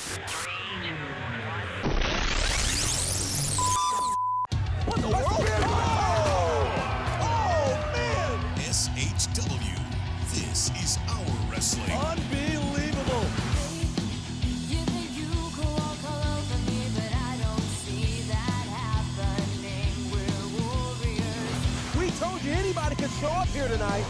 What the world? Oh, man! SHW. This is our wrestling. Unbelievable. You think you could walk all over me, but I don't see that happening. We're warriors. We told you anybody could show up here tonight.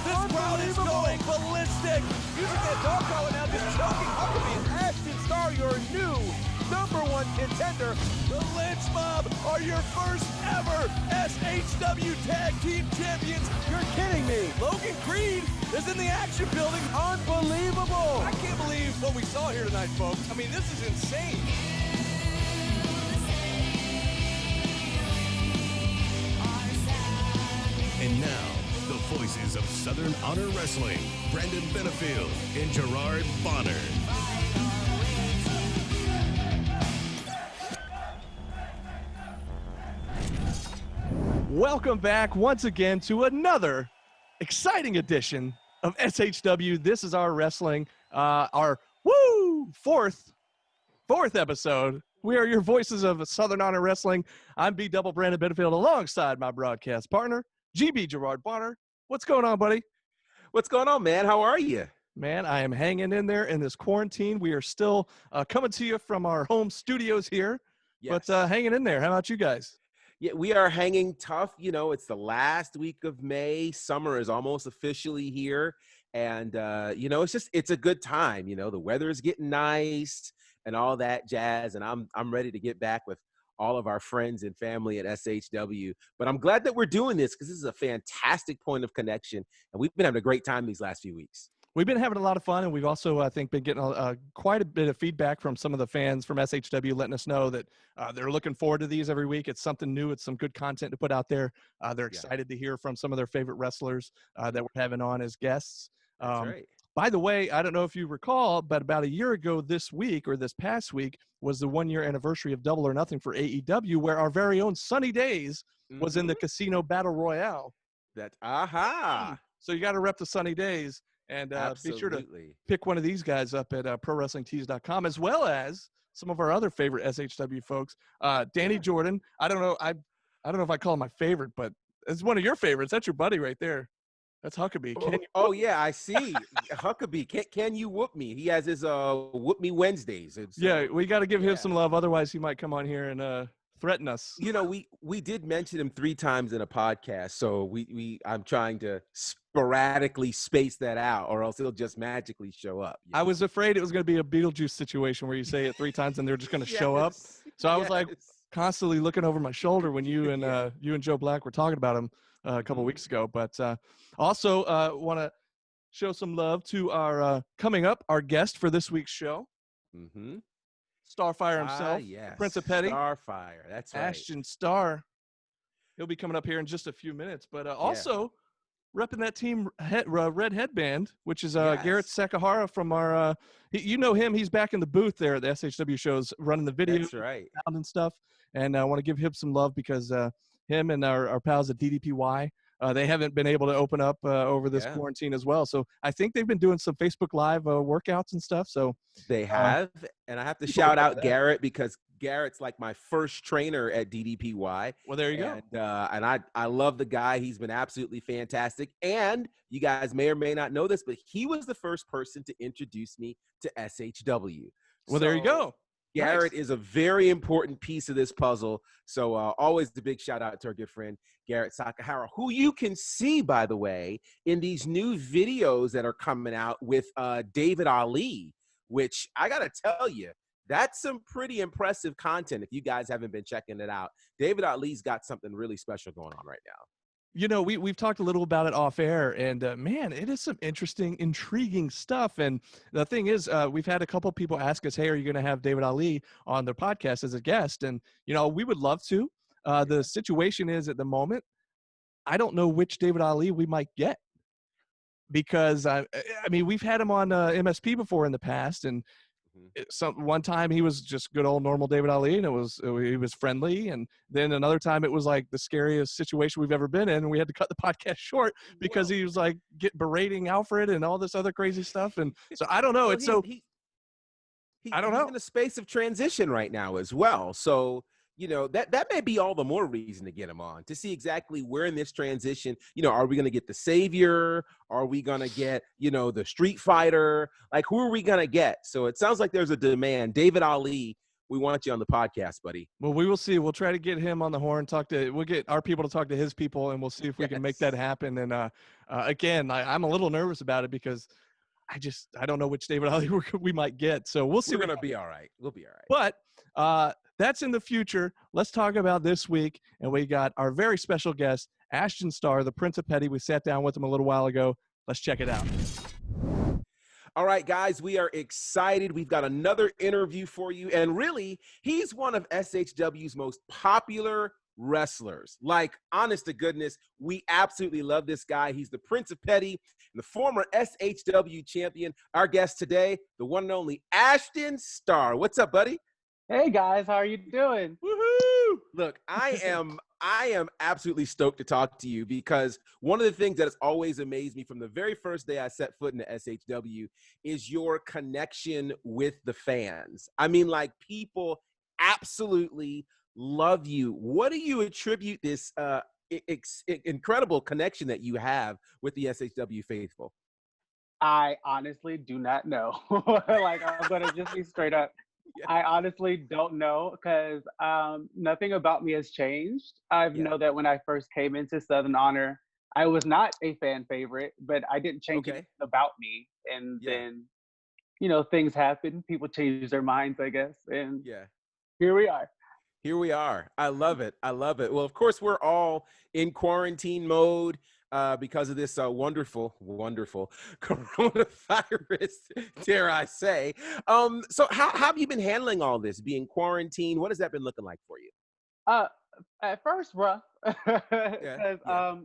This crowd is going ballistic. Using that dog collar now, just choking Huckabee and Ashton Starr, your new #1 contender. The Lynch Mob are your first ever SHW Tag Team Champions. You're kidding me. Logan Creed is in the action building. Unbelievable. I can't believe what we saw here tonight, folks. I mean, this is insane. And now, the voices of Southern Honor Wrestling, Brandon Benefield and Gerard Bonner. Welcome back once again to another exciting edition of SHW. This is our wrestling, our fourth episode. We are your voices of Southern Honor Wrestling. I'm B-Double Brandon Benefield alongside my broadcast partner, GB Gerard Bonner. What's going on, buddy? What's going on, man? How are you? Man, I am hanging in there in this quarantine. We are still coming to you from our home studios here, but hanging in there. How about you guys? Yeah, we are hanging tough. You know, it's the last week of May. Summer is almost officially here. And, you know, it's a good time. You know, the weather is getting nice and all that jazz. And I'm ready to get back with all of our friends and family at SHW. But I'm glad that we're doing this because this is a fantastic point of connection. And we've been having a great time these last few weeks. We've been having a lot of fun, and we've also, I think, been getting quite a bit of feedback from some of the fans from SHW letting us know that they're looking forward to these every week. It's something new. It's some good content to put out there. They're excited to hear from some of their favorite wrestlers that we're having on as guests. That's right. By the way, I don't know if you recall, but about a year ago this week or this past week was the 1-year anniversary of Double or Nothing for AEW, where our very own Sunny Days was in the Casino Battle Royale. So you got to rep the Sunny Days. And be sure to pick one of these guys up at ProWrestlingTees.com, as well as some of our other favorite SHW folks. Danny Jordan. I don't know if I call him my favorite, but it's one of your favorites. That's your buddy right there. That's Huckabee. Yeah, I see. Huckabee. Can you whoop me? He has his Whoop Me Wednesdays. We got to give him some love. Otherwise, he might come on here and threaten us. You know, we did mention him 3 times in a podcast, so I'm trying to sporadically space that out, or else it'll just magically show up. I was afraid it was going to be a Beetlejuice situation where you say it 3 times and they're just going to show up. So I was like constantly looking over my shoulder when you and Joe Black were talking about him a couple weeks ago. But also want to show some love to our coming up, our guest for this week's show. Mm-hmm. Starfire himself, Prince of Petty. Starfire, that's right. Ashton Starr. He'll be coming up here in just a few minutes. But also repping that team Red Headband, which is Garrett Sakahara from our you know him. He's back in the booth there at the SHW shows running the video and stuff. And I want to give him some love because him and our pals at DDPY, they haven't been able to open up over this quarantine as well. So I think they've been doing some Facebook Live workouts and stuff. So they have. And I have to shout out Garrett because Garrett's like my first trainer at DDPY. Well, there you go. And I love the guy. He's been absolutely fantastic. And you guys may or may not know this, but he was the first person to introduce me to SHW. Well, there you go. Garrett is a very important piece of this puzzle. So always the big shout out to our good friend, Garrett Sakahara, who you can see, by the way, in these new videos that are coming out with David Ali, which I got to tell you, that's some pretty impressive content if you guys haven't been checking it out. David Ali's got something really special going on right now. You know, we've talked a little about it off air, and man, it is some interesting, intriguing stuff. And the thing is, we've had a couple people ask us, hey, are you going to have David Ali on their podcast as a guest? And, you know, we would love to. The situation is at the moment, I don't know which David Ali we might get. Because, I mean, we've had him on MSP before in the past, and one time he was just good old normal David Ali, and he was friendly, and then another time it was like the scariest situation we've ever been in, and we had to cut the podcast short because he was like berating Alfred and all this other crazy stuff. And so I don't know. He's I don't he's know. in a space of transition right now as well. So, that may be all the more reason to get him on to see exactly where in this transition, are we going to get the savior? Are we going to get, the street fighter? Like, who are we going to get? So it sounds like there's a demand. David Ali, we want you on the podcast, buddy. Well, we will see. We'll try to get him on the horn. We'll get our people to talk to his people, and we'll see if we can make that Yes. happen. And again, I'm a little nervous about it because I don't know which David Ali we might get. So we'll see. We're going to be all right. We'll be all right. But that's in the future. Let's talk about this week. And we got our very special guest, Ashton Starr, the Prince of Petty. We sat down with him a little while ago. Let's check it out. All right, guys, we are excited. We've got another interview for you. And really, he's one of SHW's most popular wrestlers. Like, honest to goodness, we absolutely love this guy. He's the Prince of Petty and the former SHW champion. Our guest today, the one and only Ashton Starr. What's up, buddy? Hey guys, how are you doing? Woohoo! Look, I am absolutely stoked to talk to you because one of the things that has always amazed me from the very first day I set foot in the SHW is your connection with the fans. I mean, like, people absolutely love you. What do you attribute this incredible connection that you have with the SHW faithful? I honestly do not know. Like, I'm gonna just be straight up. Yeah. I honestly don't know because nothing about me has changed. I Yeah. know that when I first came into Southern Honor, I was not a fan favorite, but I didn't change Okay. it about me. And Yeah. then, things happen. People change their minds, I guess. And Yeah. here we are. Here we are. I love it. I love it. Well, of course, we're all in quarantine mode because of this wonderful coronavirus, dare I say. So how have you been handling all this, being quarantined? What has that been looking like for you? Uh, at first, rough, Yeah. because Yeah.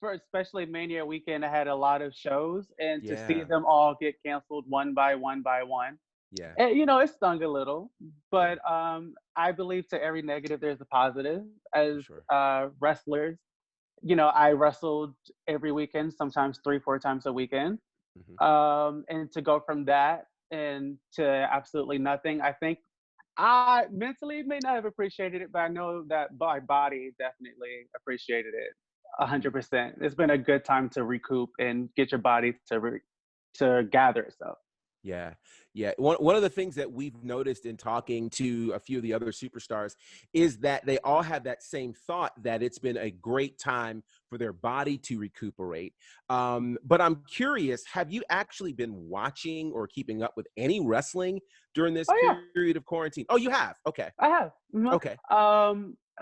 for especially Mania weekend, I had a lot of shows, and to see Yeah. them all get canceled one by one by one, Yeah. and, it stung a little. But I believe to every negative, there's a positive. As Sure. wrestlers, I wrestled every weekend, sometimes 3, 4 times a weekend, Mhm. and to go from that and to absolutely nothing, I think I mentally may not have appreciated it, but I know that my body definitely appreciated it Mhm. 100%. It's been a good time to recoup and get your body to gather itself. Yeah. Yeah. One of the things that we've noticed in talking to a few of the other superstars is that they all have that same thought that it's been a great time for their body to recuperate. But I'm curious, have you actually been watching or keeping up with any wrestling during this Oh yeah, period of quarantine? Oh, you have? Okay. I have. Okay.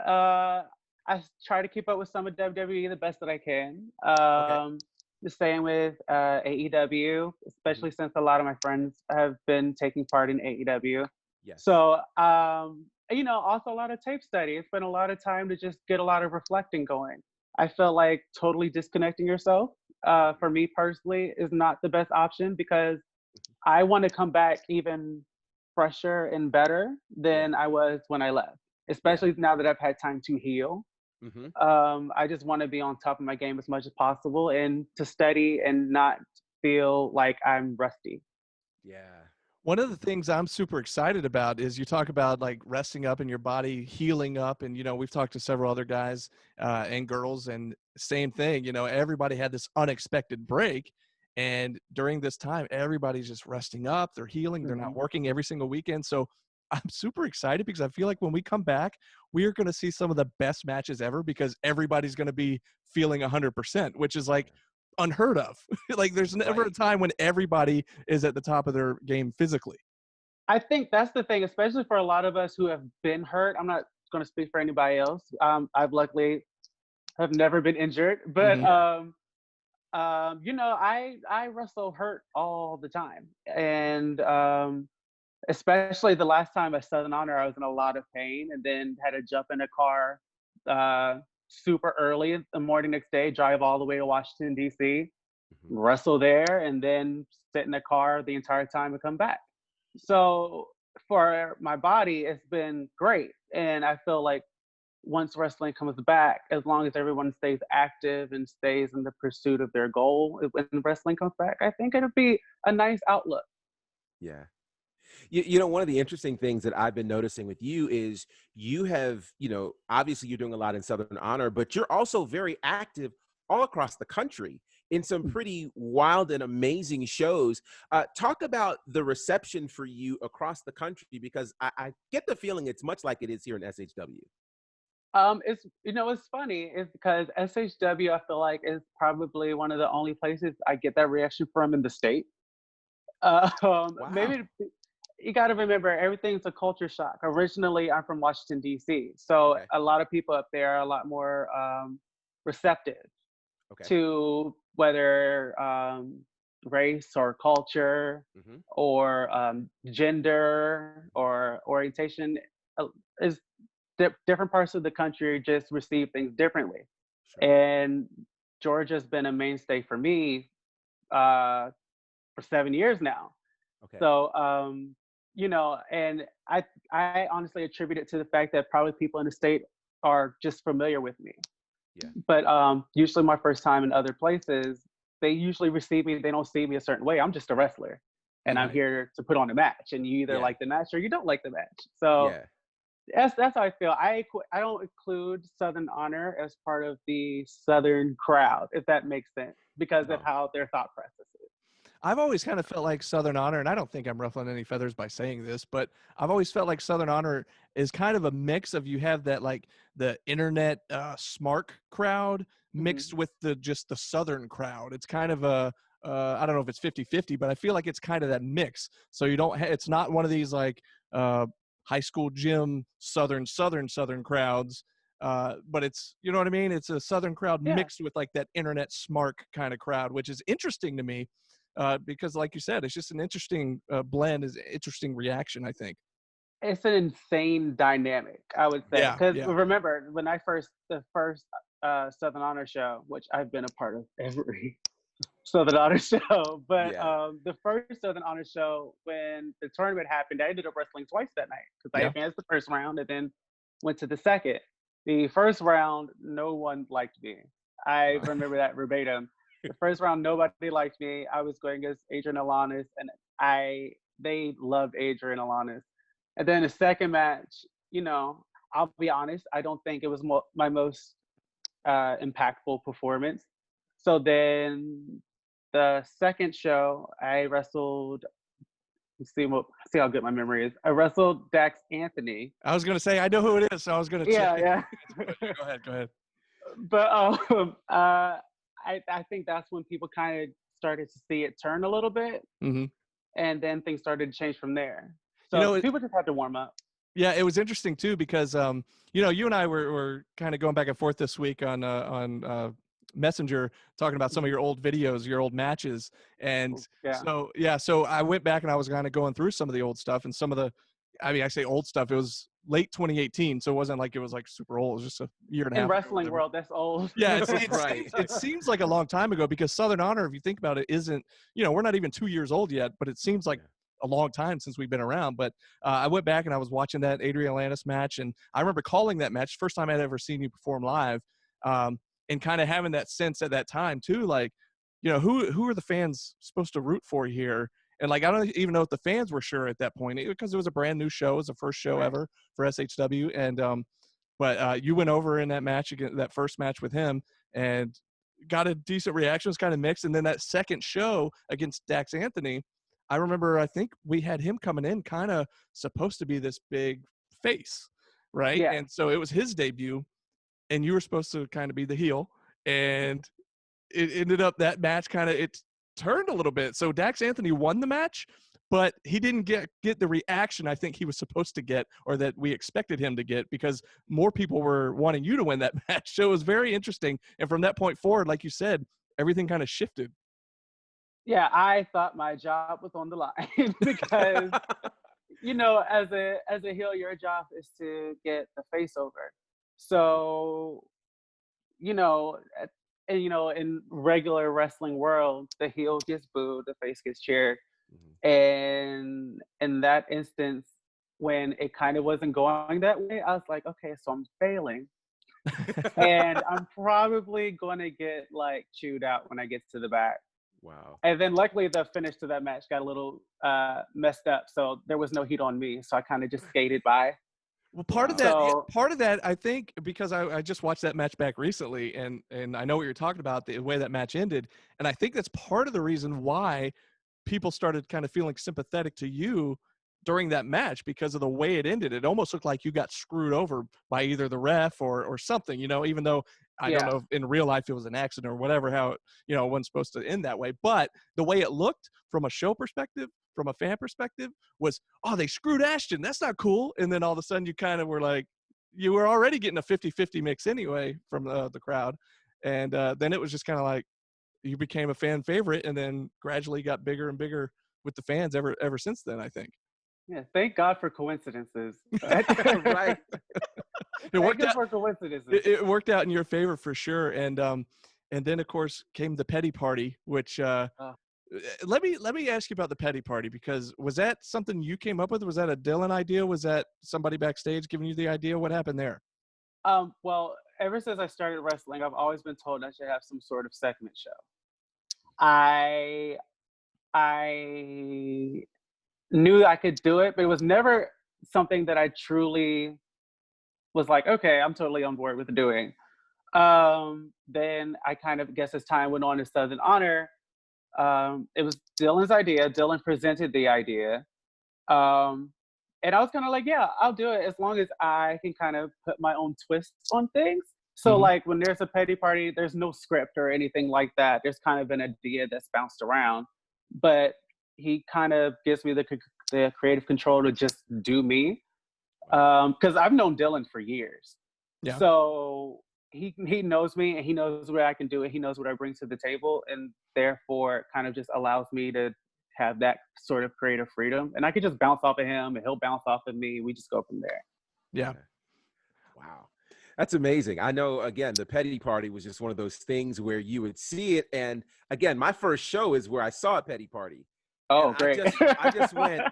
I try to keep up with some of WWE the best that I can. Okay. The same with AEW, Mhm. especially since a lot of my friends have been taking part in AEW. Yes. So, also a lot of tape study. It's been a lot of time to just get a lot of reflecting going. I feel like totally disconnecting yourself, for me personally, is not the best option because I want to come back even fresher and better Yeah. than I was when I left, Yeah. especially now that I've had time to heal. Hmm. I just want to be on top of my game as much as possible and to study and not feel like I'm rusty. Yeah. One of the things I'm super excited about is you talk about like resting up and your body healing up. And, we've talked to several other guys and girls, and same thing, everybody had this unexpected break. And during this time, everybody's just resting up. They're healing. They're not Mhm. working every single weekend. So I'm super excited because I feel like when we come back, we are going to see some of the best matches ever because everybody's going to be feeling 100%, which is like unheard of. Like there's never a Right. time when everybody is at the top of their game physically. I think that's the thing, especially for a lot of us who have been hurt. I'm not going to speak for anybody else. I've luckily have never been injured, but Mhm. Yeah. I wrestle hurt all the time, and especially the last time at Southern Honor, I was in a lot of pain, and then had to jump in a car uh, super early in the morning next day, drive all the way to Washington D.C., Mhm. wrestle there, and then sit in the car the entire time and come back. So for my body, it's been great, and I feel like once wrestling comes back, as long as everyone stays active and stays in the pursuit of their goal, when wrestling comes back, I think it'll be a nice outlook. Yeah. You know, one of the interesting things that I've been noticing with you is you have, you know, obviously you're doing a lot in Southern Honor, but you're also very active all across the country in some pretty wild and amazing shows. Talk about the reception for you across the country, because I get the feeling it's much like it is here in SHW. It's it's funny. It's because SHW I feel like is probably one of the only places I get that reaction from in the state. Wow. Maybe you got to remember everything's a culture shock. Originally, I'm from Washington D.C., so Okay. a lot of people up there are a lot more receptive Okay. to whether race or culture Hmm. or gender or orientation. Is different parts of the country just receive things differently, Sure. and Georgia's been a mainstay for me uh, for 7 years now. Okay. So, and I honestly attribute it to the fact that probably people in the state are just familiar with me. Yeah. But usually, my first time in other places, they usually receive me. They don't see me a certain way. I'm just a wrestler, and I'm Right. here to put on a match. And you either Yeah. like the match or you don't like the match. So Yeah. that's how I feel. I don't include Southern Honor as part of the Southern crowd, if that makes sense, because of No. how their thought process is. I've always kind of felt like Southern Honor, and I don't think I'm ruffling any feathers by saying this, but I've always felt like Southern Honor is kind of a mix of, you have that like the internet smart crowd Mhm. mixed with the just the Southern crowd. It's kind of a I don't know if it's 50-50, but I feel like it's kind of that mix. So you don't it's not one of these like uh, high school gym Southern crowds. But it's, you know what I mean? It's a Southern crowd Yeah. mixed with like that internet smart kind of crowd, which is interesting to me, because like you said, it's just an interesting blend, is interesting reaction, I think. It's an insane dynamic, I would say. Yeah, Because yeah, remember, when the first Southern Honor show, which I've been a part of every Southern Honor show, but Yeah. the first Southern Honor show, when the tournament happened, I ended up wrestling twice that night because I yeah. advanced the first round and then went to the second. The first round, no one liked me. I Wow. remember that verbatim. The first round, nobody liked me. I was going against Adrian Alanis, and they loved Adrian Alanis. And then the second match, I'll be honest, I don't think it was my most impactful performance. So then the second show, I wrestled. See how good my memory is. I wrestled Dax Anthony. I was gonna say I know who it is, so I was gonna check Yeah, in. yeah. But go ahead, go ahead. But I think that's when people kind of started to see it turn a little bit, Hmm. and then things started to change from there. You So know, people just had to warm up. yeah, it was interesting too because you and I were kind of going back and forth this week on Messenger, talking about some of Mhm. your old videos, your old matches, and Yeah, so yeah, so I went back and I was kind of going through some of the old stuff and some of the, I mean, I say old stuff. It was late 2018, so it wasn't like it was like super old. It was just a year and a in half ago, or wrestling whatever. world, that's old. Yeah, Right. it seems like a long time ago because Southern Honor, if you think about it, isn't, we're not even 2 years old yet, but it seems like Yeah. a long time since we've been around. But I went back and I was watching that Adrian Atlantis match, and I remember calling that match first time I'd ever seen you perform live, and kind of having that sense at that time too, like, who are the fans supposed to root for here? And like I don't even know if the fans were sure at that point because it was a brand new show, it was the first show Right. ever for SHW, and but you went over in that match again, that first match with him, and got a decent reaction. It was kind of mixed. And then that second show against Dax Anthony, I remember I think we had him coming in kind of supposed to be this big face, right? Yeah. And so it was his debut, and you were supposed to kind of be the heel, and it ended up that match kind of it turned a little bit. So Dax Anthony won the match, but he didn't get the reaction I think he was supposed to get or that we expected him to get because more people were wanting you to win that match. So it was very interesting. And from that point forward, like you said, everything kind of shifted. Yeah, I thought my job was on the line because as a heel, your job is to get the face over. So you know, at- and in regular wrestling world, the heel gets booed, the face gets cheered, Mhm. and in that instance, when it kind of wasn't going that way, I was like, okay, so I'm failing, and I'm probably going to get like chewed out when I get to the back. Wow. And then luckily the finish to that match got a little messed up, so there was no heat on me. So I kind of just skated by. Well, part of Wow. that, yeah, So part of that, I think, because I just watched that match back recently, and I know what you're talking about, the way that match ended, and I think that's part of the reason why people started kind of feeling sympathetic to you during that match because of the way it ended. It almost looked like you got screwed over by either the ref or something, even though I don't yeah, know if in real life it was an accident or whatever, how it wasn't supposed to end that way. But the way it looked from a show perspective, from a fan perspective, was, oh, they screwed Ashton. That's not cool. And then all of a sudden you kind of were like, you were already getting a 50-50 mix anyway from the crowd. And then it was just kind of like, you became a fan favorite and then gradually got bigger and bigger with the fans ever since then, I think. yeah. Thank God for coincidences. Right. It Thank worked him out. for coincidences. It worked out in your favor for sure. And then of course came the petty party, which let me ask you about the petty party, because was that something you came up with? Was that a Dylan idea? Was that somebody backstage giving you the idea? What happened there? Well, ever since I started wrestling, I've always been told I should have some sort of segment show. I I knew I could do it, but it was never something that I truly was like, okay, I'm totally on board with doing. Then I kind of guess as time went on in Southern Honor, it was Dylan's idea. Dylan presented the idea. Um, and I was kind of like, yeah, I'll do it as long as I can kind of put my own twists on things. So Mhm. like when there's a petty party, there's no script or anything like that. There's kind of an idea that's bounced around, but he kind of gives me the creative control to just do me. Because I've known Dylan for years, Yeah. so he knows me and he knows where I can do it. He knows what I bring to the table, and therefore it kind of just allows me to have that sort of creative freedom. And I could just bounce off of him, and he'll bounce off of me. We just go from there. Yeah. Wow. That's amazing. I know, again, the petty party was just one of those things where you would see it. And again, my first show is where I saw a petty party. And Oh, great! I just went,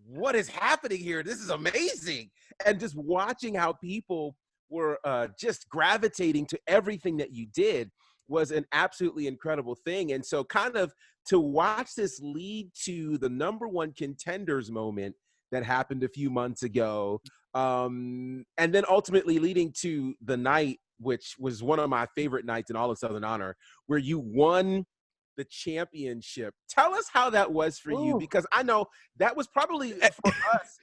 what is happening here? This is amazing. And just watching how people were just gravitating to everything that you did was an absolutely incredible thing. And so kind of to watch this lead to the #1 contenders moment that happened a few months ago, and then ultimately leading to the night, which was one of my favorite nights in all of Southern Honor, where you won the championship. Tell us how that was for you, Ooh. because I know that was probably for us.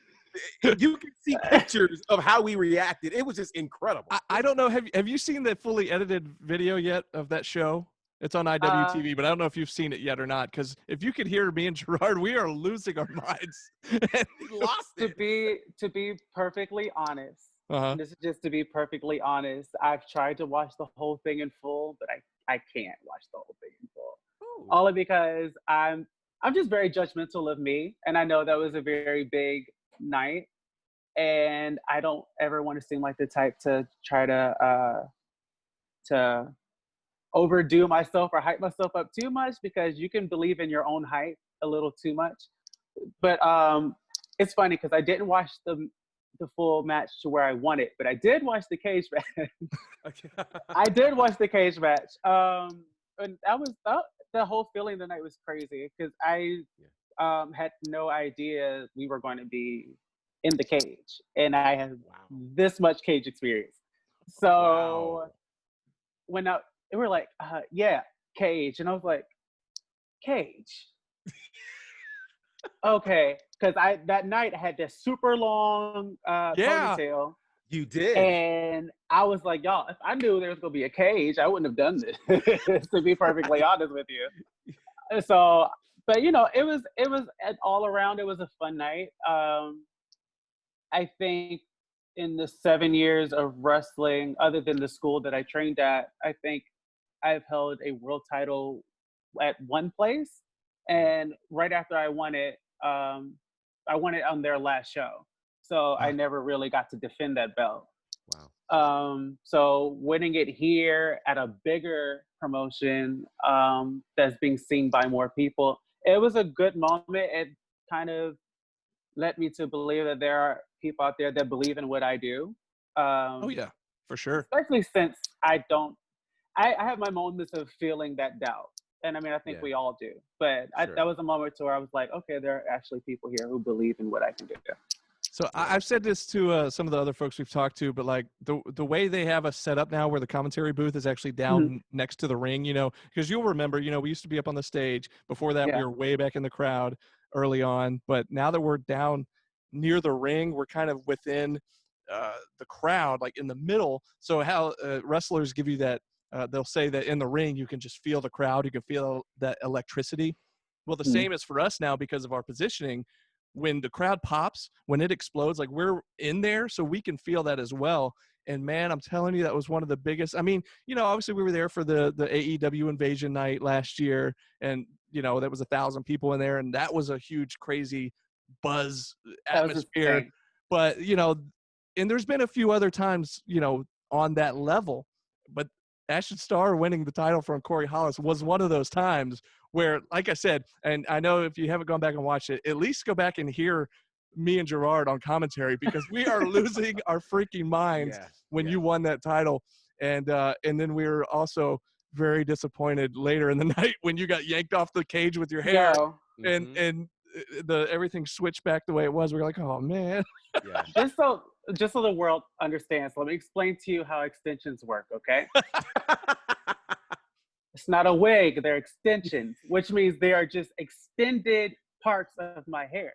You can see pictures of how we reacted. It was just incredible. I don't know. Have you seen the fully edited video yet of that show? It's on Uh, IWTV, but I don't know if you've seen it yet or not. Because if you could hear me and Gerard, we are losing our minds. We lost to it. be perfectly honest, Uh-huh. and this is just to be perfectly honest, I've tried to watch the whole thing in full, but I can't watch the whole thing in full. Oh, Only because I'm just very judgmental of me, and I know that was a very big night, and I don't ever want to seem like the type to try to overdo myself or hype myself up too much, because you can believe in your own hype a little too much. But it's funny because I didn't watch the full match to where I won it, but I did watch the cage match. okay. I did watch the cage match. And the whole feeling tonight was crazy because I had no idea we were going to be in the cage, and I had Wow. this much cage experience. So Wow. when they were like, yeah, cage, and I was like, cage. Okay, because I that night I had this super long Yeah. ponytail, You did. and I was like, y'all, if I knew there was gonna be a cage, I wouldn't have done this. To be perfectly honest with you. So, but it was all around. It was a fun night. I think in the 7 years of wrestling, other than the school that I trained at, I think I've held a world title at one place, and right after I won it on their last show. So I Ah, never really got to defend that belt. Wow. So winning it here at a bigger promotion that's being seen by more people, it was a good moment. It kind of led me to believe that there are people out there that believe in what I do. oh Um, yeah, for sure. Especially since I don't, I have my moments of feeling that doubt. And I mean, I think Yeah. we all do. But Sure. that was a moment to where I was like, okay, there are actually people here who believe in what I can do. So I've said this to some of the other folks we've talked to, but like the way they have us set up now, where the commentary booth is actually down next to the ring, because you'll remember, we used to be up on the stage. Before that, we Yeah. were way back in the crowd early on, but now that we're down near the ring, we're kind of within the crowd, like in the middle. So how wrestlers give you that, they'll say that in the ring you can just feel the crowd, you can feel that electricity. Well, the same is for us now because of our positioning. When the crowd pops, when it explodes, like we're in there, so we can feel that as well. And man, I'm telling you, that was one of the biggest. I mean, obviously we were there for the AEW Invasion night last year, and that was 1,000 people in there, and that was a huge, crazy buzz That was atmosphere. insane. But and there's been a few other times, on that level. But Ashton Starr winning the title from Corey Hollis was one of those times where, like I said, and I know if you haven't gone back and watched it, at least go back and hear me and Gerard on commentary, because we are losing our freaking minds Yeah. when you won that title. And then we were also very disappointed later in the night when you got yanked off the cage with your hair Yo, and the everything switched back the way it was. We're like, oh man. Yeah. just so the world understands, let me explain to you how extensions work, okay? It's not a wig, they're extensions, which means they are just extended parts of my hair.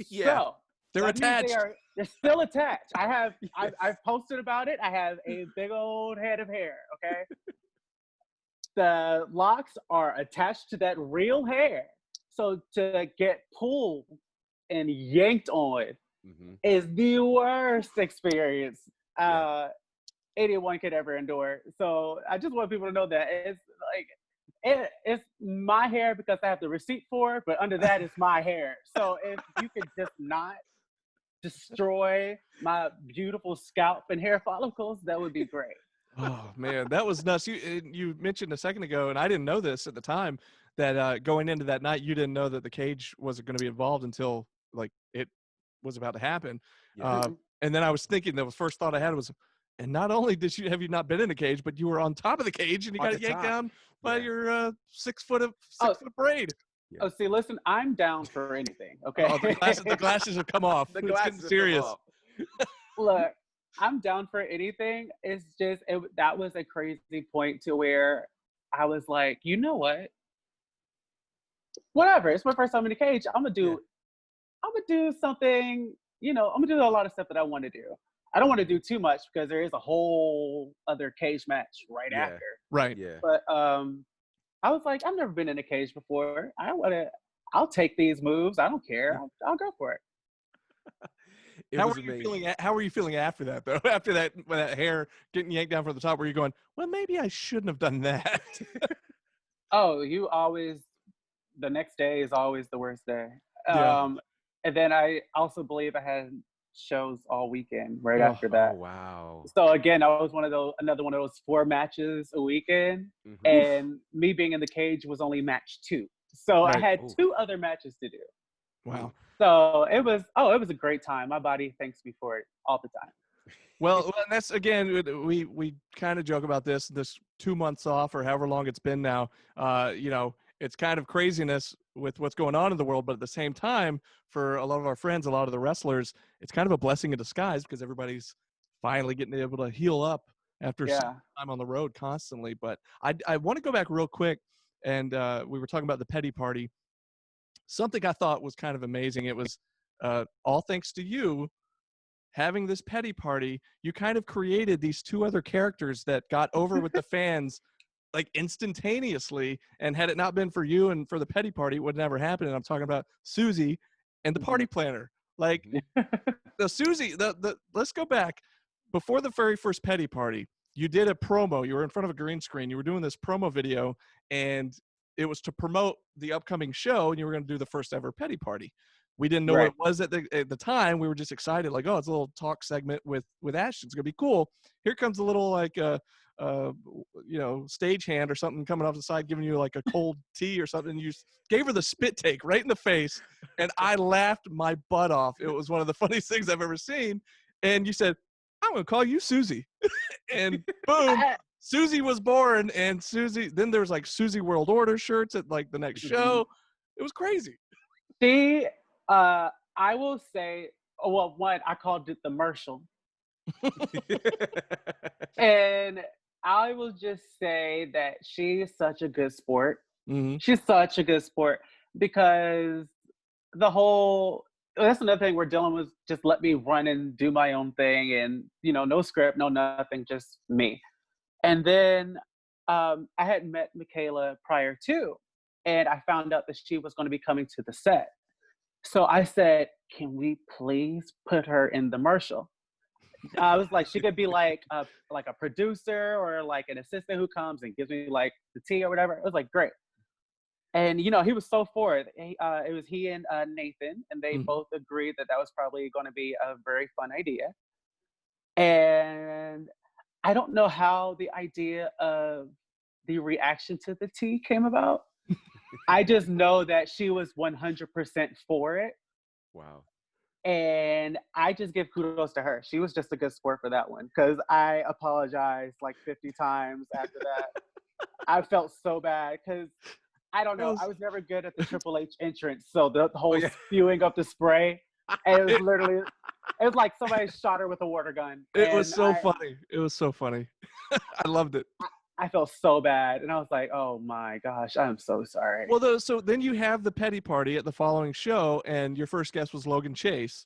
Yeah. So They're that means attached. they're still attached. I've posted about it. I have a big old head of hair, okay? The locks are attached to that real hair. So to get pulled and yanked on is the worst experience anyone could ever endure. So I just want people to know that it's like it's my hair because I have the receipt for it, but under that is my hair. So if you could just not destroy my beautiful scalp and hair follicles, that would be great. Oh man, that was nuts. You mentioned a second ago, and I didn't know this at the time, that going into that night, you didn't know that the cage wasn't going to be involved until like it was about to happen. Yeah. And then I was thinking, the first thought I had was, and not only have you not been in a cage, but you were on top of the cage and you On got the yanked top. down by Yeah. your 6 foot Oh. braid. Oh, see, listen, I'm down for anything, okay? Oh, the glasses have come off. The It's glasses getting have come serious. off. Look, I'm down for anything. It's just that was a crazy point to where I was like, you know what? Whatever. It's my first time in the cage. I'm gonna do something. I'm gonna do a lot of stuff that I want to do. I don't want to do too much because there is a whole other cage match right Yeah. after. Right. Yeah. But I was like, I've never been in a cage before. I'll take these moves. I don't care. I'll go for it. It How was were you amazing. feeling? How were you feeling after that, though? After that, when that hair getting yanked down from the top, were you going, well, maybe I shouldn't have done that? Oh, the next day is always the worst day. Yeah. And then I also believe I had shows all weekend right Oh, after that. Oh wow. So again, I was another one of those 4 matches a weekend, and me being in the cage was only match 2. So I Right. had Ooh. 2 other matches to do. Wow. So it was a great time. My body thanks me for it all the time. Well, and that's, again, we kind of joke about this 2 months off or however long it's been now. It's kind of craziness with what's going on in the world, but at the same time, for a lot of our friends, a lot of the wrestlers, it's kind of a blessing in disguise because everybody's finally getting able to heal up after some time on the road constantly. But I want to go back real quick, and we were talking about the petty party. Something I thought was kind of amazing. It was all thanks to you having this petty party. You kind of created these 2 other characters that got over with the fans like instantaneously, and had it not been for you and for the petty party, it would never happen. And I'm talking about Susie and the party planner. Like the Susie, let's go back before the very first petty party. You did a promo. You were in front of a green screen. You were doing this promo video, and it was to promote the upcoming show, and you were going to do the first ever petty party. We didn't know what it was at the time. We were just excited, like, oh, it's a little talk segment with Ashton. It's gonna be cool. Here comes a little like stage hand or something coming off the side, giving you like a cold tea or something. You gave her the spit take right in the face, and I laughed my butt off. It was one of the funniest things I've ever seen. And you said, I'm gonna call you Susie, and boom, Susie was born, and Susie. Then there was like Susie World Order shirts at like the next show. It was crazy. She, I will say, well, one, I called it the Marshall. And I will just say that she's such a good sport. Mhm. She's such a good sport because the whole that's another thing we're dealing with. Just let me run and do my own thing, and no script, no nothing, just me. And then I had met Michaela prior to, and I found out that she was going to be coming to the set. So I said, "Can we please put her in the Marshall?" I was like, she could be like a producer or like an assistant who comes and gives me like the tea or whatever. It was like great. And he was so for it. It was he and Nathan, and they Mhm. both agreed that that was probably going to be a very fun idea. And I don't know how the idea of the reaction to the tea came about. I just know that she was 100% for it. Wow. And I just give kudos to her. She was just a good sport for that one because I apologized like 50 times after that. I felt so bad because I don't It know. was- I was never good at the Triple H entrance. So the whole yeah. spewing of the spray, and it was literally, it was like somebody shot her with a water gun. It was And so funny. It was so funny. I loved it. I felt so bad. And I was like, oh my gosh, I'm so sorry. Well, so then you have the petty party at the following show, and your first guest was Logan Chase.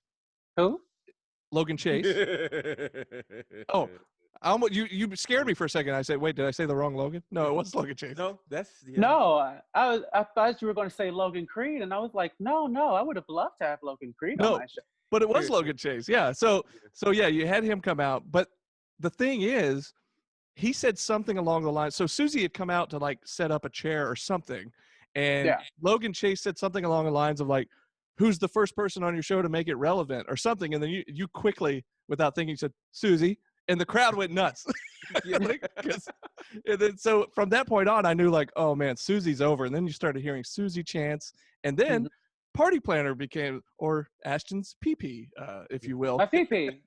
Who? Logan Chase. Oh, you scared me for a second. I said, wait, did I say the wrong Logan? No, it was Logan Chase. No, that's No, I thought you were going to say Logan Creed. And I was like, no, I would have loved to have Logan Creed on No, my show. but it was Logan Chase. Yeah. So yeah, you had him come out. But the thing is, he said something along the lines. So Susie had come out to like set up a chair or something. And Yeah. Logan Chase said something along the lines of like, who's the first person on your show to make it relevant or something. And then you quickly, without thinking, said, Susie. And the crowd went nuts. And then so from that point on, I knew like, oh man, Susie's over. And then you started hearing Susie chants. And then Party Planner became, or Ashton's PP, if you will. My PP.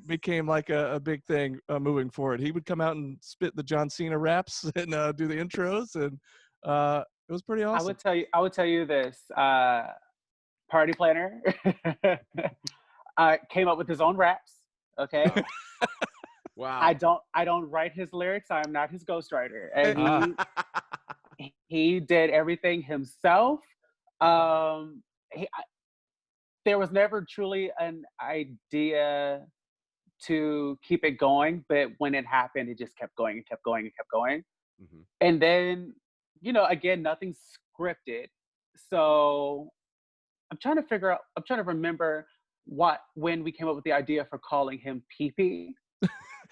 Became like a big thing moving forward. He would come out and spit the John Cena raps and do the intros, and it was pretty awesome. I would tell you this. Party Planner came up with his own raps. Okay. Wow. I don't write his lyrics. I am not his ghostwriter. And he did everything himself. There was never truly an idea to keep it going, but when it happened, it just kept going and kept going and kept going. Mhm. And then, again, nothing's scripted. So I'm trying to remember when we came up with the idea for calling him PP.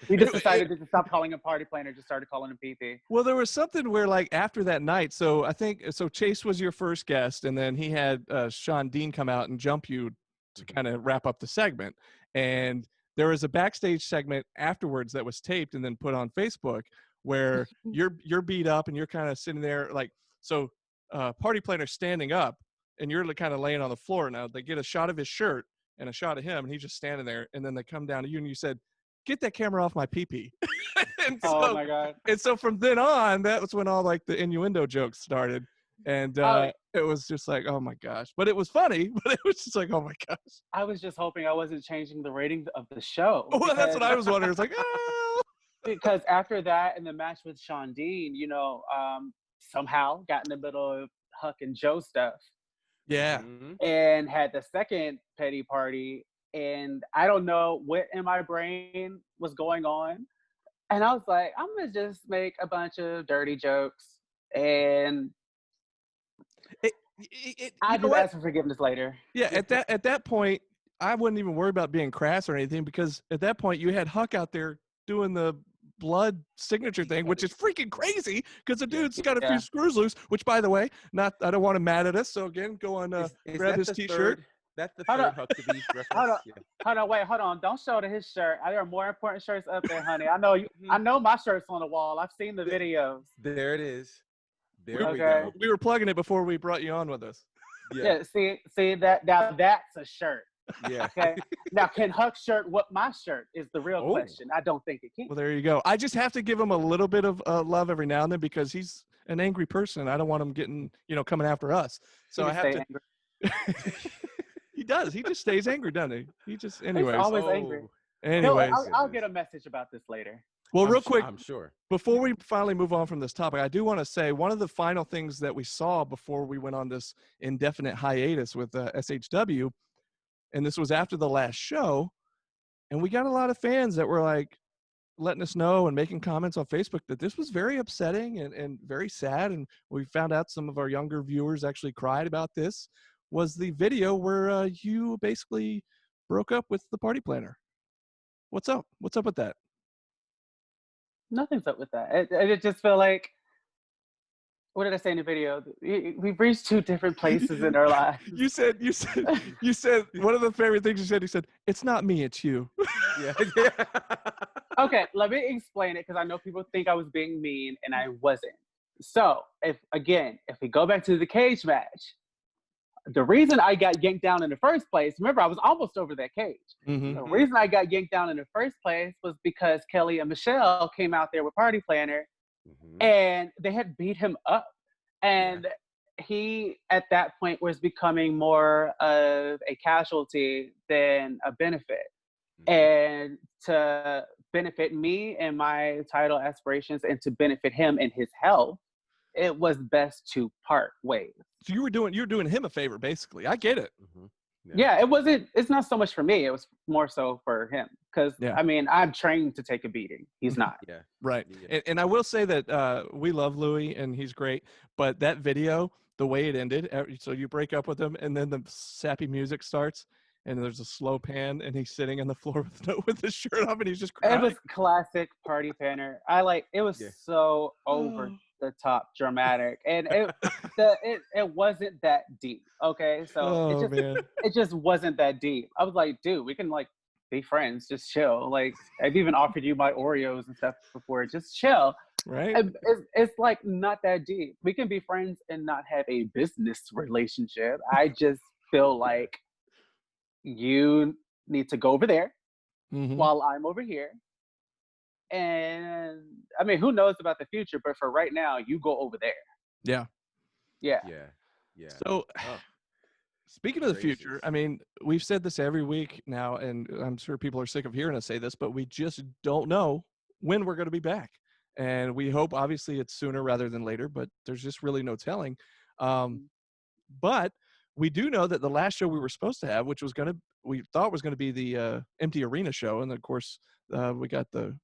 We just decided to stop calling him Party Planner, just started calling him PP. Well, there was something where like after that night, so I think Chase was your first guest, and then he had Sean Dean come out and jump you to kind of wrap up the segment. And there was a backstage segment afterwards that was taped and then put on Facebook where you're beat up and you're kind of sitting there like Party Planner standing up and you're kind of laying on the floor. Now they get a shot of his shirt and a shot of him, and he's just standing there, and then they come down to you and you said, get that camera off my pee-pee. Oh my God. And so from then on, that was when all like the innuendo jokes started. And it was just like, oh my gosh. But it was funny, but it was just like, oh my gosh. I was just hoping I wasn't changing the rating of the show. Well, that's what I was wondering. It's like, oh. Because after that and the match with Sean Dean, somehow got in the middle of Huck and Joe stuff Yeah. Mhm. and had the second petty party. And I don't know what in my brain was going on. And I was like, I'm going to just make a bunch of dirty jokes. And I'll just ask for forgiveness later. Yeah, at that point, I wouldn't even worry about being crass or anything, because at that point you had Huck out there doing the blood signature thing, which is freaking crazy because the dude's got a few screws loose. Which, by the way, I don't want him mad at us. So again, go on, grab his T-shirt. That's the Hold third on. Huck to be reference. Hold on. Yeah. Hold on. Don't show his shirt. There are more important shirts up there, honey. I know you. I know my shirt's on the wall. I've seen the videos. There it is. There we Okay. go. We were plugging it before we brought you on with us. Yeah. See that now that's a shirt. Yeah. Okay. Now, can Huck's shirt whip my shirt is the real Oh. question. I don't think it can. Well, there you go. I just have to give him a little bit of love every now and then because he's an angry person. I don't want him getting, coming after us. He So I just have stay to. angry. He does. He just stays angry, doesn't he? He just, He's anyways. always angry. Oh, Anyways. I'll get a message about this later. Well, real quick, I'm sure. before we finally move on from this topic, I do want to say one of the final things that we saw before we went on this indefinite hiatus with SHW, and this was after the last show, and we got a lot of fans that were like letting us know and making comments on Facebook that this was very upsetting and very sad. And we found out some of our younger viewers actually cried about this, was the video where you basically broke up with the party planner. What's up? What's up with that? Nothing's up with that. It just felt like, what did I say in the video? We've reached two different places in our lives. you said one of the favorite things you said. He said, "It's not me, it's you." Yeah. Okay, let me explain it because I know people think I was being mean and I wasn't. So, if we go back to the cage match, the reason I got yanked down in the first place, remember I was almost over that cage. Mm-hmm. The reason I got yanked down in the first place was because Kelly and Michelle came out there with Party Planner and they had beat him up. And he, at that point, was becoming more of a casualty than a benefit. And to benefit me and my title aspirations and to benefit him and his health, it was best to part ways. So you were doing him a favor, basically. I get it. Yeah, it's not so much for me. It was more so for him. Because, I mean, I'm trained to take a beating. He's not. Right. And I will say that we love Louis and he's great. But that video, the way it ended, so you break up with him and then the sappy music starts and there's a slow pan and he's sitting on the floor with his shirt off and he's just crying. It was classic Party Planner. It was so over the top dramatic. And it wasn't that deep. Okay. So it just wasn't that deep. I was like, dude, we can be friends, just chill. Like I've even offered you my Oreos and stuff before. Just chill. Right. It's like not that deep. We can be friends and not have a business relationship. I just feel like you need to go over there while I'm over here. And I mean, who knows about the future? But for right now, you go over there. Yeah. So, speaking of the future, I mean, we've said this every week now, and I'm sure people are sick of hearing us say this, but we just don't know when we're going to be back. And we hope, obviously, it's sooner rather than later, but there's just really no telling. But we do know that the last show we were supposed to have, which we thought was going to be the empty arena show, and of course, we got the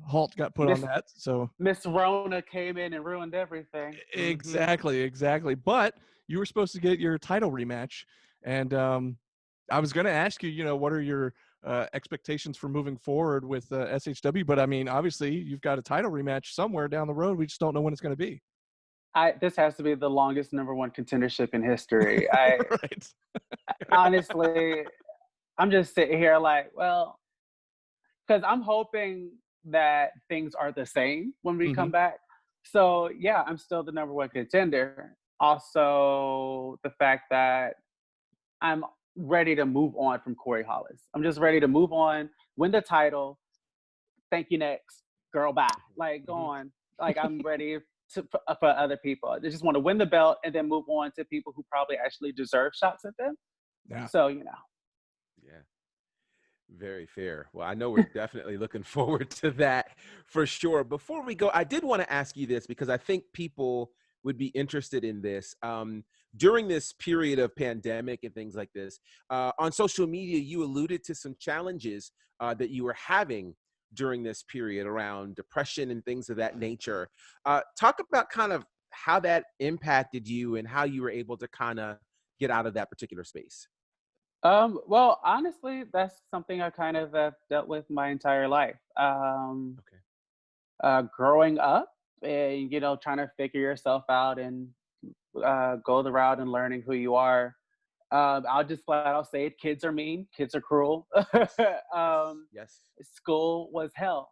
halt got put on that. So Miss Rona came in and ruined everything. Exactly. But you were supposed to get your title rematch, and I was going to ask you, what are your expectations for moving forward with SHW? But I mean, obviously, you've got a title rematch somewhere down the road. We just don't know when it's going to be. This has to be the longest #1 contendership in history. Right. Honestly, I'm just sitting here because I'm hoping that things are the same when we come back. So yeah, I'm still the #1 contender. Also, the fact that I'm ready to move on from Corey Hollis. I'm just ready to move on, win the title. Thank you, next. Girl, bye. Go on. I'm ready for other people. I just want to win the belt and then move on to people who probably actually deserve shots at them. Yeah. So, Yeah. Very fair. Well, I know we're definitely looking forward to that for sure. Before we go, I did want to ask you this because I think people would be interested in this. During this period of pandemic and things like this, on social media, you alluded to some challenges that you were having during this period around depression and things of that nature. Talk about kind of how that impacted you and how you were able to kind of get out of that particular space. Well, honestly, that's something I kind of have dealt with my entire life. Growing up and, trying to figure yourself out and go the route and learning who you are. I'll just flat out say it. Kids are mean. Kids are cruel. Yes. School was hell.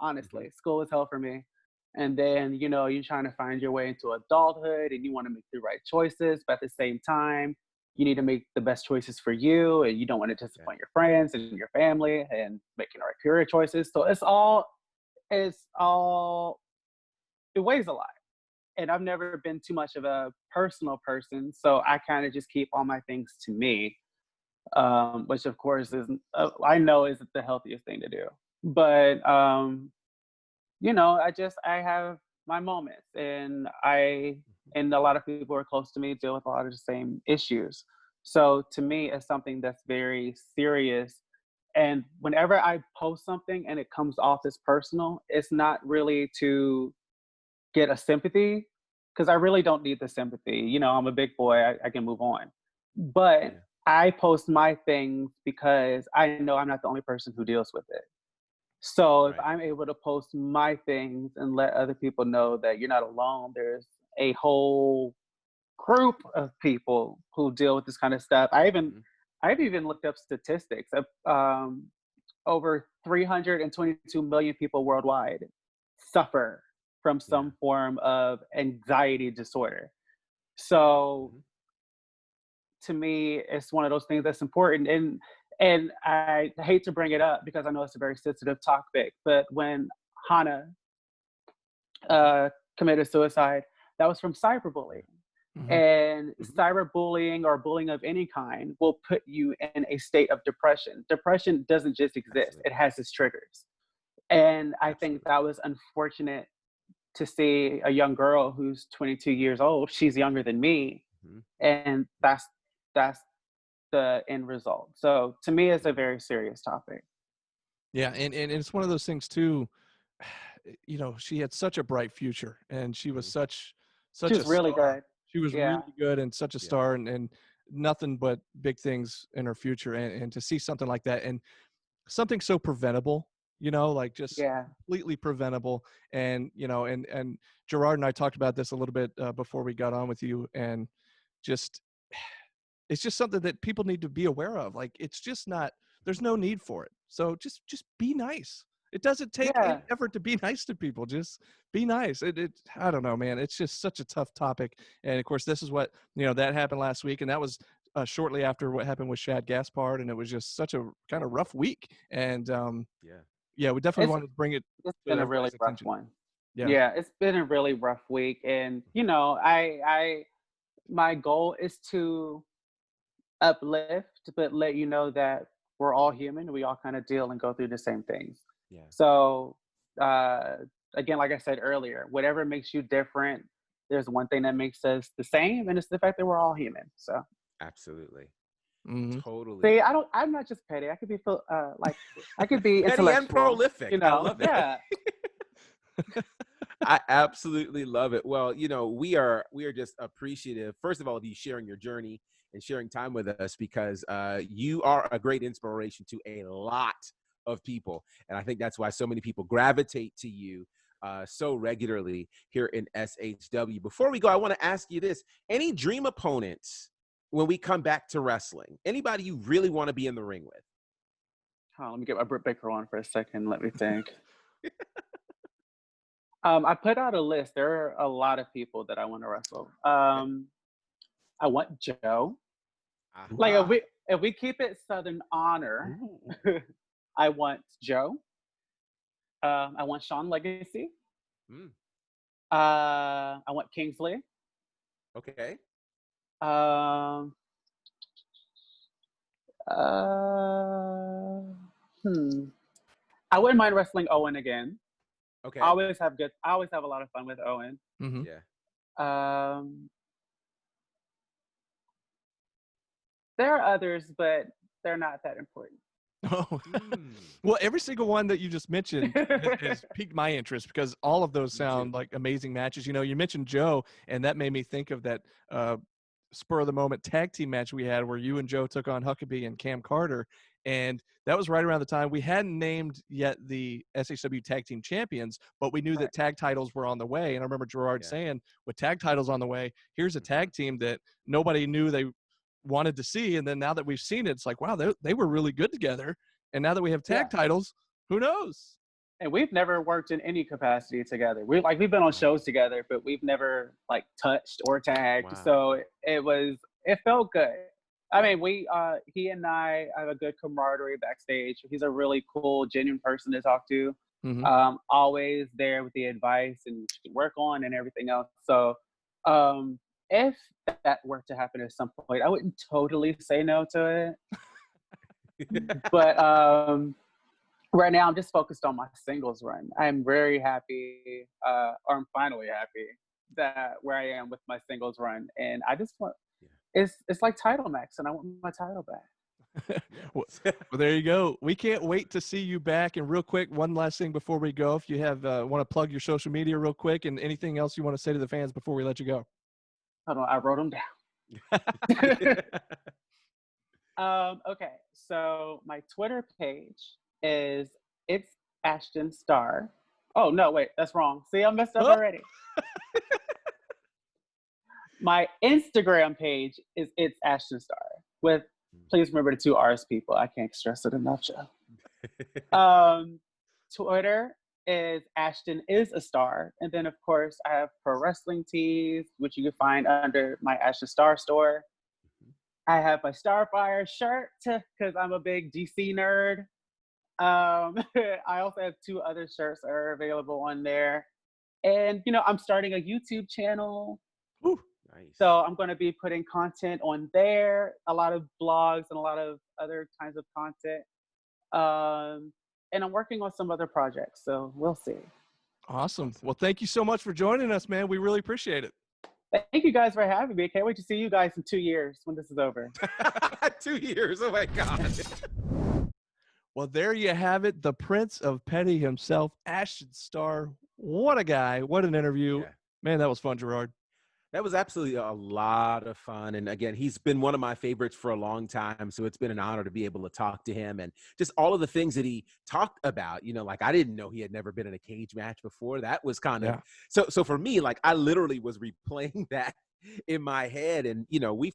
Honestly, school was hell for me. And then, you're trying to find your way into adulthood and you want to make the right choices, but at the same time, you need to make the best choices for you, and you don't want to Okay. disappoint your friends and your family, and making the right career choices. So it's all it weighs a lot. And I've never been too much of a personal person, so I kind of just keep all my things to me, which of course is I know isn't the healthiest thing to do. But I have my moments, and a lot of people who are close to me deal with a lot of the same issues. So to me, it's something that's very serious. And whenever I post something and it comes off as personal, it's not really to get a sympathy, because I really don't need the sympathy. I'm a big boy, I can move on. But Yeah. I post my things because I know I'm not the only person who deals with it. So if Right. I'm able to post my things and let other people know that you're not alone, there's a whole group of people who deal with this kind of stuff. Mhm. I've even looked up statistics of over 322 million people worldwide suffer from Yeah. some form of anxiety disorder. So Mhm. to me, it's one of those things that's important. And I hate to bring it up because I know it's a very sensitive topic, but when Hannah Mhm. committed suicide, that was from cyberbullying. Mhm. And Mhm. cyberbullying or bullying of any kind will put you in a state of depression. Depression doesn't just exist, it Absolutely. has its triggers. And I think Absolutely. that was unfortunate to see a young girl who's 22 years old. She's younger than me, Mhm. and that's the end result. So to me, it's a Mhm. very serious topic. Yeah, and it's one of those things too. She had such a bright future, and she was Mhm. She such a was really star. good. She was Yeah, really good and such a Yeah. star, and nothing but big things in her future. And to see something like that, and something so preventable, like just yeah, completely preventable. And and Gerard and I talked about this a little bit before we got on with you, and just it's just something that people need to be aware of. Like, it's just not, there's no need for it. So just be nice. It doesn't take yeah, any effort to be nice to people. Just be nice. I don't know, man. It's just such a tough topic. And of course, this is what, that happened last week. And that was shortly after what happened with Shad Gaspard. And it was just such a kind of rough week. And Yeah. yeah, we definitely it's wanted to bring it it's to been a really everybody's rough attention. one. Yeah. Yeah, it's been a really rough week, and I my goal is to uplift, but let you know that we're all human. We all kind of deal and go through the same things. Yeah. So, uh, again, like I said earlier, whatever makes you different, there's one thing that makes us the same, and it's the fact that we're all human. So, Absolutely. Hmm. Totally. see, I'm not just petty. I could be like, I could be Petty and intellectual. prolific. I love it. Yeah, I absolutely love it. Well, we are just appreciative, first of all, of you sharing your journey and sharing time with us, because you are a great inspiration to a lot of people, and I think that's why so many people gravitate to you so regularly here in SHW. Before we go, I want to ask you this: any dream opponents when we come back to wrestling? Anybody you really want to be in the ring with? hold on, let me get my Britt Baker on for a second. Let me think. I put out a list. There are a lot of people that I want to wrestle. Okay. I want Joe. Like Aha. if we keep it Southern Honor, Ooh. I want Joe. I want Sean Legacy. Mm. I want Kingsley. Okay. Um, uh, hmm. I wouldn't mind wrestling Owen again. Okay. I always have a lot of fun with Owen. Hmm. Yeah. Um, there are others, but they're not that important. Oh, Mm. well, every single one that you just mentioned has piqued my interest, because all of those Me too. sound like amazing matches. You mentioned Joe, and that made me think of that uh, spur of the moment tag team match we had where you and Joe took on Huckabee and Cam Carter. And that was right around the time we hadn't named yet the SHW tag team champions, but we knew Right. that tag titles were on the way. And I remember Gerard Yeah. saying, with tag titles on the way, here's a Mhm. tag team that nobody knew they wanted to see. And then now that we've seen it, it's like, wow, they were really good together. And now that we have Yeah. tag titles, who knows? And we've never worked in any capacity together. We've been on Wow. shows together, but we've never like touched or tagged. Wow. So it felt good. I mean, he and I have a good camaraderie backstage. He's a really cool, genuine person to talk to. Hmm. Always there with the advice and what you can work on and everything else. So, um, if that were to happen at some point, I wouldn't totally say no to it. But right now, I'm just focused on my singles run. I'm very happy, or I'm finally happy that where I am with my singles run, and I just want it's like title max, and I want my title back. Well, well, there you go. We can't wait to see you back. And real quick, one last thing before we go, if you have want to plug your social media real quick, and anything else you want to say to the fans before we let you go. Hold on, I wrote them down. Okay, so my Twitter page is it's Ashton Starr. Oh no, wait, that's wrong. See, I messed up Oh. already. My Instagram page is it's Ashton Starr. With please remember the two R's, people. I can't stress it enough, Joe. Twitter is Ashton is a Star, and then of course I have pro wrestling tees, which you can find under my Ashton Starr store. I have my Starfire shirt because I'm a big DC nerd. I also have two other shirts that are available on there, and I'm starting a YouTube channel. Woo. Nice. So I'm going to be putting content on there, a lot of blogs and a lot of other kinds of content. And I'm working on some other projects, so we'll see. Awesome. Well, thank you so much for joining us, man. We really appreciate it. Thank you guys for having me. I can't wait to see you guys in 2 years when this is over. 2 years. Oh my God. Well, there you have it. The Prince of Petty himself, Ashton Starr. What a guy. What an interview. Yeah. Man, that was fun, Gerard. That was absolutely a lot of fun. And again, he's been one of my favorites for a long time. So it's been an honor to be able to talk to him and just all of the things that he talked about. Like I didn't know he had never been in a cage match before. That was kind of so for me, like I literally was replaying that in my head. And we were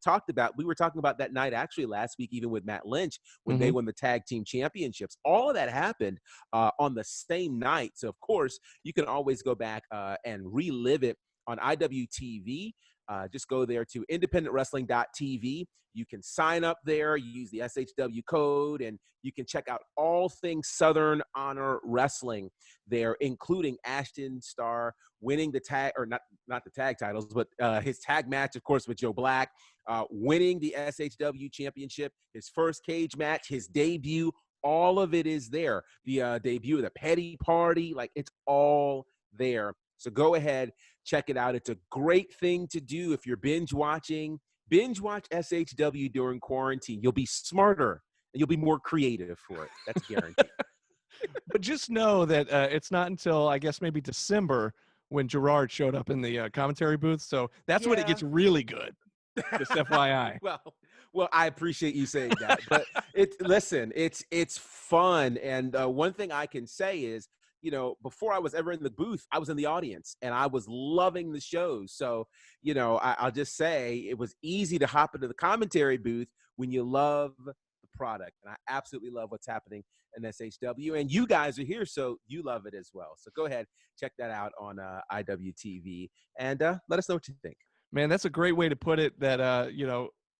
talking about that night actually last week, even with Matt Lynch, when they won the tag team championships. All of that happened on the same night. So of course you can always go back and relive it on IWTV. Just go there to independentwrestling.tv. You can sign up there, use the SHW code, and you can check out all things Southern Honor Wrestling there, including Ashton Starr winning the tag, or not the tag titles, but his tag match, of course, with Joe Black, winning the SHW championship, his first cage match, his debut. All of it is there. The debut of the Petty Party, like it's all there. So go ahead, check it out. It's a great thing to do if you're binge watching. Binge watch SHW during quarantine. You'll be smarter and you'll be more creative for it. That's guaranteed. But just know that it's not until, I guess, maybe December when Gerard showed up in the commentary booth. So that's when it gets really good. Just FYI. Well, I appreciate you saying that. But it's fun. And one thing I can say is, before I was ever in the booth, I was in the audience and I was loving the show. So, I'll just say it was easy to hop into the commentary booth when you love the product. And I absolutely love what's happening in SHW. And you guys are here, so you love it as well. So go ahead, check that out on IWTV and let us know what you think. Man, that's a great way to put it, that,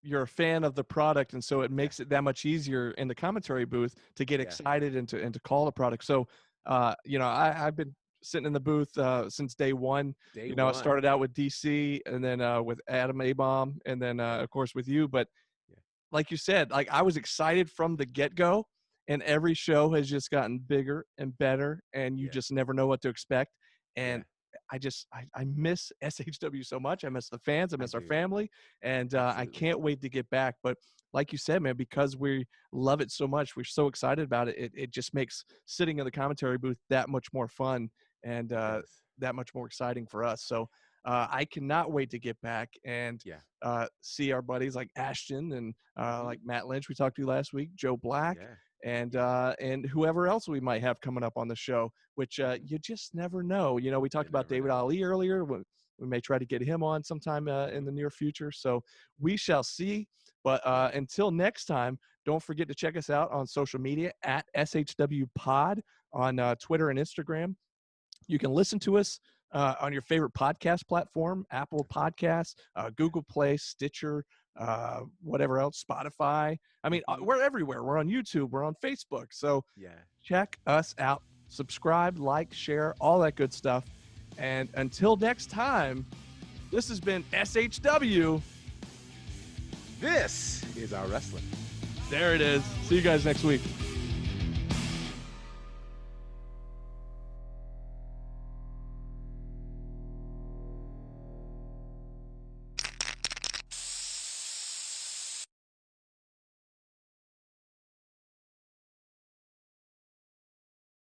you're a fan of the product. And so it makes it that much easier in the commentary booth to get excited and to call the product. So, I've been sitting in the booth since day one. I started out with DC and then with Adam A-Bomb and then, of course, with you. But like you said, like I was excited from the get-go, and every show has just gotten bigger and better, and you just never know what to expect. And I miss SHW so much. I miss the fans. I miss our family. And I can't wait to get back. But like you said, man, because we love it so much, we're so excited about it. It just makes sitting in the commentary booth that much more fun and that much more exciting for us. So I cannot wait to get back and see our buddies like Ashton and like Matt Lynch we talked to last week, Joe Black. And whoever else we might have coming up on the show, which you just never know. We talked about David Ali earlier. We may try to get him on sometime in the near future. So we shall see. But until next time, don't forget to check us out on social media at SHW Pod on Twitter and Instagram. You can listen to us on your favorite podcast platform, Apple Podcasts, Google Play, Stitcher, whatever else, Spotify. I mean, we're everywhere. We're on YouTube. We're on Facebook. So Yeah. check us out. Subscribe, like, share, all that good stuff. And until next time, this has been SHW. This is our wrestling. There it is. See you guys next week.